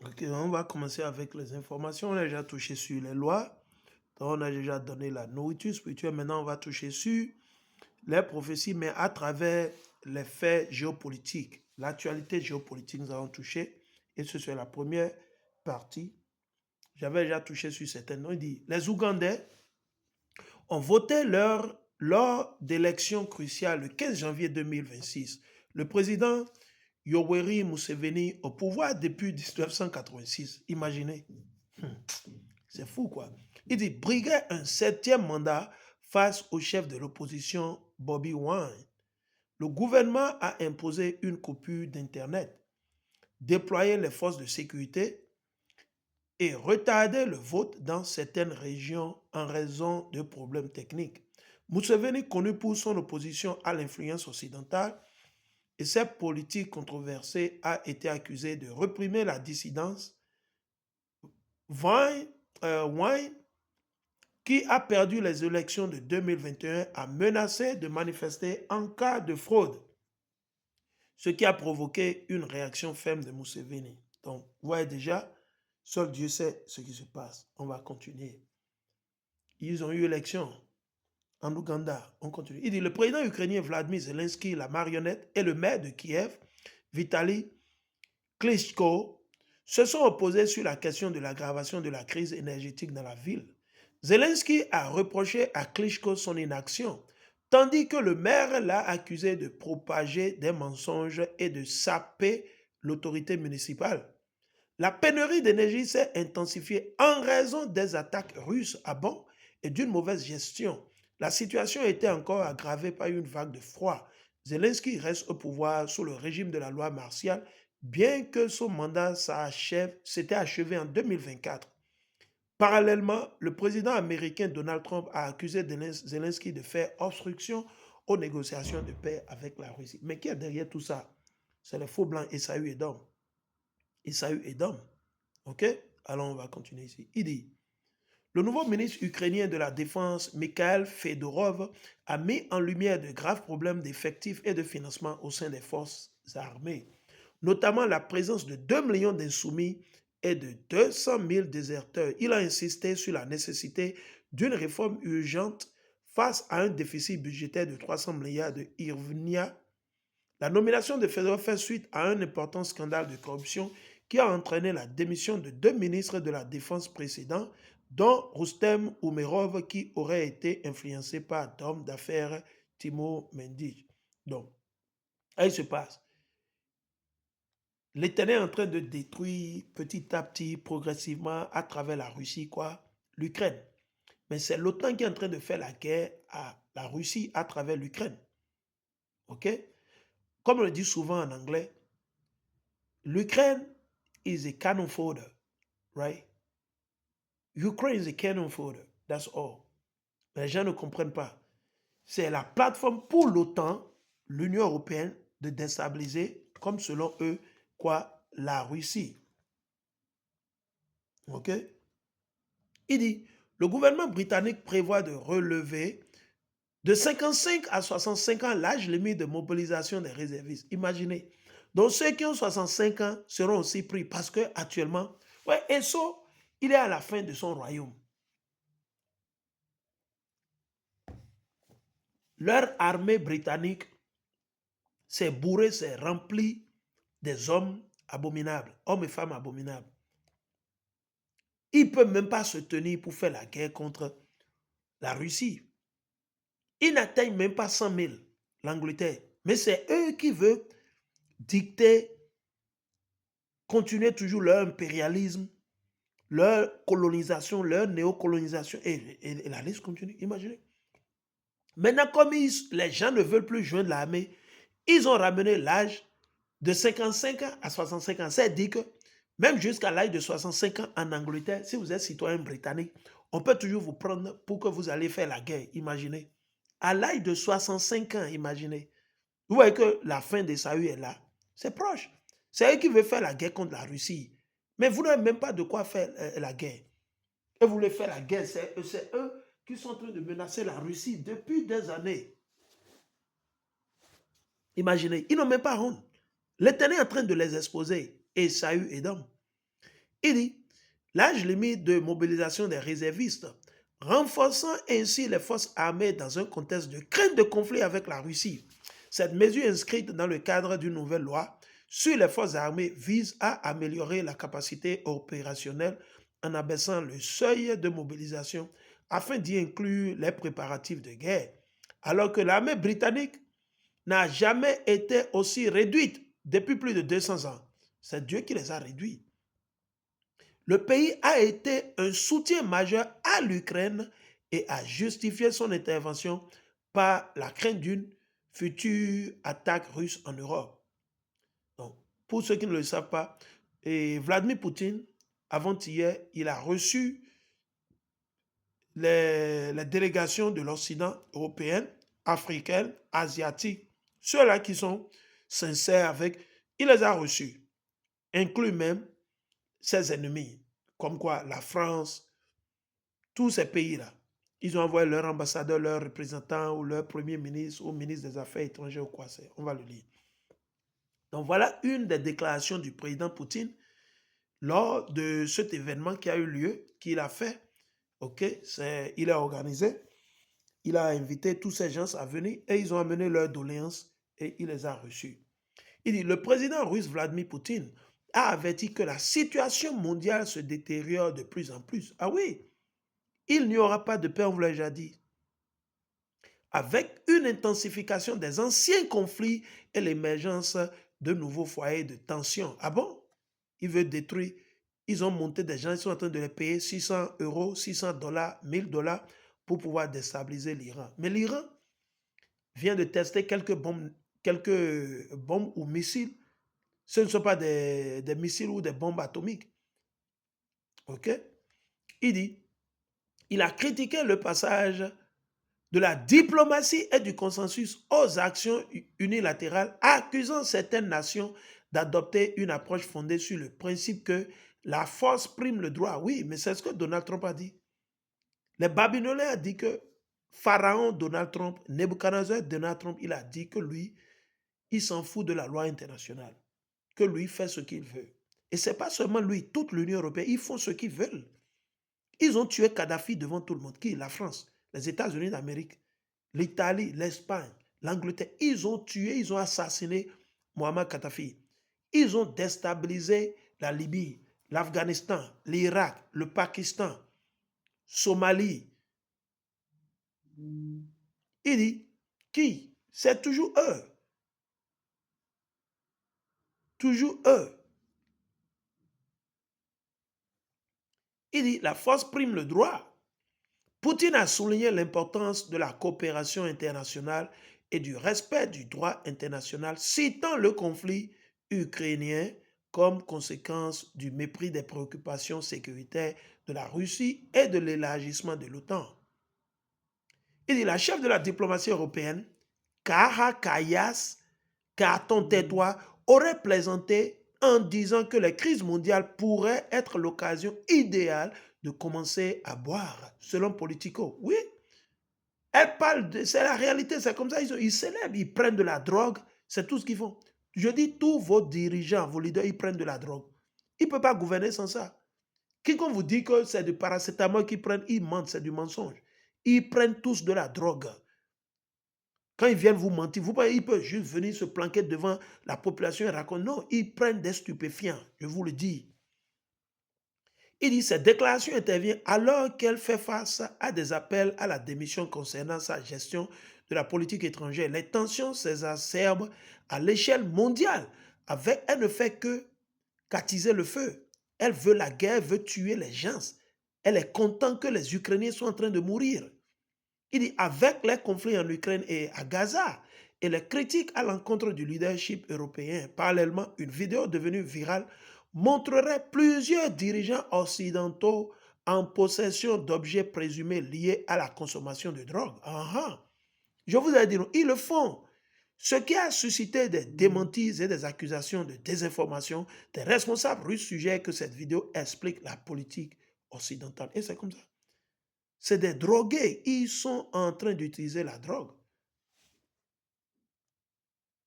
Ok, on va commencer avec les informations. On a déjà touché sur les lois. Donc, on a déjà donné la nourriture spirituelle. Maintenant, on va toucher sur les prophéties, mais à travers les faits géopolitiques. L'actualité géopolitique, nous allons toucher. Et ce c'est la première partie. J'avais déjà touché sur certaines. Il dit, les Ougandais ont voté lors d'élections cruciales le 15 janvier 2026. Le président Yoweri Museveni au pouvoir depuis 1986. Imaginez. C'est fou, quoi. Il dit briguer un septième mandat face au chef de l'opposition Bobby Wine. Le gouvernement a imposé une coupure d'Internet, déployé les forces de sécurité et retardé le vote dans certaines régions en raison de problèmes techniques. Museveni, connu pour son opposition à l'influence occidentale et sa politique controversée, a été accusé de réprimer la dissidence. Wine, qui a perdu les élections de 2021, a menacé de manifester en cas de fraude, ce qui a provoqué une réaction ferme de Museveni. Donc, vous voyez déjà, seul Dieu sait ce qui se passe. On va continuer. Ils ont eu élection en Ouganda. On continue. Il dit le président ukrainien Vladimir Zelensky, la marionnette, et le maire de Kiev, Vitaly Klitschko, se sont opposés sur la question de l'aggravation de la crise énergétique dans la ville. Zelensky a reproché à Klitschko son inaction, tandis que le maire l'a accusé de propager des mensonges et de saper l'autorité municipale. La pénurie d'énergie s'est intensifiée en raison des attaques russes à Bon et d'une mauvaise gestion. La situation a été encore aggravée par une vague de froid. Zelensky reste au pouvoir sous le régime de la loi martiale, bien que son mandat s'était achevé en 2024. Parallèlement, le président américain Donald Trump a accusé Zelensky de faire obstruction aux négociations de paix avec la Russie. Mais qui est derrière tout ça? C'est les faux blancs Esaü et Dom. Esaü et Dom. OK? Alors, on va continuer ici. Il dit, le nouveau ministre ukrainien de la Défense, Mikhail Fedorov, a mis en lumière de graves problèmes d'effectifs et de financement au sein des forces armées, notamment la présence de 2 millions d'insoumis et de 200 000 déserteurs. Il a insisté sur la nécessité d'une réforme urgente face à un déficit budgétaire de 300 milliards de hryvnia. La nomination de Fedorov fait suite à un important scandale de corruption qui a entraîné la démission de 2 ministres de la Défense précédents, dont Rustem Umerov, qui aurait été influencé par l'homme d'affaires Timo Mendig. Donc, là, il se passe. L'Éternel est en train de détruire petit à petit, progressivement, à travers la Russie, quoi, l'Ukraine. Mais c'est l'OTAN qui est en train de faire la guerre à la Russie à travers l'Ukraine. OK? Comme on le dit souvent en anglais, l'Ukraine is a cannon fodder, right? Ukraine is a cannon fodder, that's all. Mais les gens ne comprennent pas. C'est la plateforme pour l'OTAN, l'Union européenne, de déstabiliser, comme selon eux, quoi, la Russie. OK? Il dit, le gouvernement britannique prévoit de relever de 55 à 65 ans l'âge limite de mobilisation des réservistes. Imaginez. Donc ceux qui ont 65 ans seront aussi pris parce que actuellement, ouais, Esso, il est à la fin de son royaume. Leur armée britannique s'est bourrée, s'est remplie des hommes abominables, hommes et femmes abominables. Ils ne peuvent même pas se tenir pour faire la guerre contre la Russie. Ils n'atteignent même pas 100 000, l'Angleterre. Mais c'est eux qui veulent dicter, continuer toujours leur impérialisme, leur colonisation, leur néocolonisation. Et la liste continue, imaginez. Maintenant, comme les gens ne veulent plus joindre l'armée, ils ont ramené l'âge de 55 ans à 65 ans. C'est-à-dire que même jusqu'à l'âge de 65 ans en Angleterre, si vous êtes citoyen britannique, on peut toujours vous prendre pour que vous allez faire la guerre, imaginez. À l'âge de 65 ans, imaginez. Vous voyez que la fin des Saül est là. C'est proche. C'est eux qui veulent faire la guerre contre la Russie. Mais vous n'avez même pas de quoi faire la guerre. Et vous voulez faire la guerre, c'est eux qui sont en train de menacer la Russie depuis des années. Imaginez, ils n'ont même pas honte. L'Éternel est en train de les exposer. Esaü et Édom. Il dit, l'âge limite de mobilisation des réservistes, renforçant ainsi les forces armées dans un contexte de crainte de conflit avec la Russie. Cette mesure inscrite dans le cadre d'une nouvelle loi sur les forces armées vise à améliorer la capacité opérationnelle en abaissant le seuil de mobilisation afin d'y inclure les préparatifs de guerre, alors que l'armée britannique n'a jamais été aussi réduite depuis plus de 200 ans. C'est Dieu qui les a réduits. Le pays a été un soutien majeur à l'Ukraine et a justifié son intervention par la crainte d'une future attaque russe en Europe. Donc, pour ceux qui ne le savent pas, Vladimir Poutine, avant-hier, il a reçu les délégations de l'Occident européen, africaine, asiatique, ceux-là qui sont sincères avec, il les a reçus, inclut même ses ennemis, comme quoi la France, tous ces pays-là. Ils ont envoyé leur ambassadeur, leur représentant ou leur premier ministre ou ministre des Affaires étrangères ou quoi c'est. On va le lire. Donc voilà une des déclarations du président Poutine lors de cet événement qui a eu lieu, qu'il a fait. Ok, il a organisé, il a invité tous ces gens à venir et ils ont amené leurs doléances et il les a reçus. Il dit, le président russe Vladimir Poutine a averti que la situation mondiale se détériore de plus en plus. Ah oui, il n'y aura pas de paix, on vous l'a déjà dit. Avec une intensification des anciens conflits et l'émergence de nouveaux foyers de tension. Ah bon? Il veut détruire. Ils ont monté des gens, ils sont en train de les payer 600 euros, 600 dollars, 1000 dollars pour pouvoir déstabiliser l'Iran. Mais l'Iran vient de tester quelques bombes ou missiles. Ce ne sont pas des missiles ou des bombes atomiques. OK? Il dit, il a critiqué le passage de la diplomatie et du consensus aux actions unilatérales, accusant certaines nations d'adopter une approche fondée sur le principe que la force prime le droit. Oui, mais c'est ce que Donald Trump a dit. Les Babyloniens ont dit que Pharaon Donald Trump, Nebuchadnezzar Donald Trump, il a dit que lui, il s'en fout de la loi internationale, que lui fait ce qu'il veut. Et ce n'est pas seulement lui, toute l'Union européenne, ils font ce qu'ils veulent. Ils ont tué Kadhafi devant tout le monde. Qui? La France, les États-Unis d'Amérique, l'Italie, l'Espagne, l'Angleterre. Ils ont tué, ils ont assassiné Muammar Kadhafi. Ils ont déstabilisé la Libye, l'Afghanistan, l'Irak, le Pakistan, Somalie. Il dit, qui? C'est toujours eux. Toujours eux. Il dit, la force prime le droit. Poutine a souligné l'importance de la coopération internationale et du respect du droit international, citant le conflit ukrainien comme conséquence du mépris des préoccupations sécuritaires de la Russie et de l'élargissement de l'OTAN. Il dit, la chef de la diplomatie européenne, Kaja Kallas Karaton-Tétois, aurait plaisanté en disant que les crises mondiales pourraient être l'occasion idéale de commencer à boire, selon Politico. Oui, elle parle, c'est la réalité, c'est comme ça, ils célèbrent, ils prennent de la drogue, c'est tout ce qu'ils font. Je dis, tous vos dirigeants, vos leaders, ils prennent de la drogue. Ils ne peuvent pas gouverner sans ça. Quiconque vous dit que c'est du paracétamol qu'ils prennent, ils mentent, c'est du mensonge. Ils prennent tous de la drogue. Quand ils viennent vous mentir, ils peuvent juste venir se planquer devant la population et raconter. Non, ils prennent des stupéfiants, je vous le dis. Il dit, cette déclaration intervient alors qu'elle fait face à des appels à la démission concernant sa gestion de la politique étrangère. Les tensions s'exacerbent à l'échelle mondiale. Elle ne fait que qu'attiser le feu. Elle veut la guerre, veut tuer les gens. Elle est contente que les Ukrainiens soient en train de mourir. Il dit, avec les conflits en Ukraine et à Gaza et les critiques à l'encontre du leadership européen, parallèlement, une vidéo devenue virale montrerait plusieurs dirigeants occidentaux en possession d'objets présumés liés à la consommation de drogue. Je vous ai dit, non, ils le font. Ce qui a suscité des démentis et des accusations de désinformation des responsables russes suggèrent que cette vidéo explique la politique occidentale. Et c'est comme ça. C'est des drogués. Ils sont en train d'utiliser la drogue.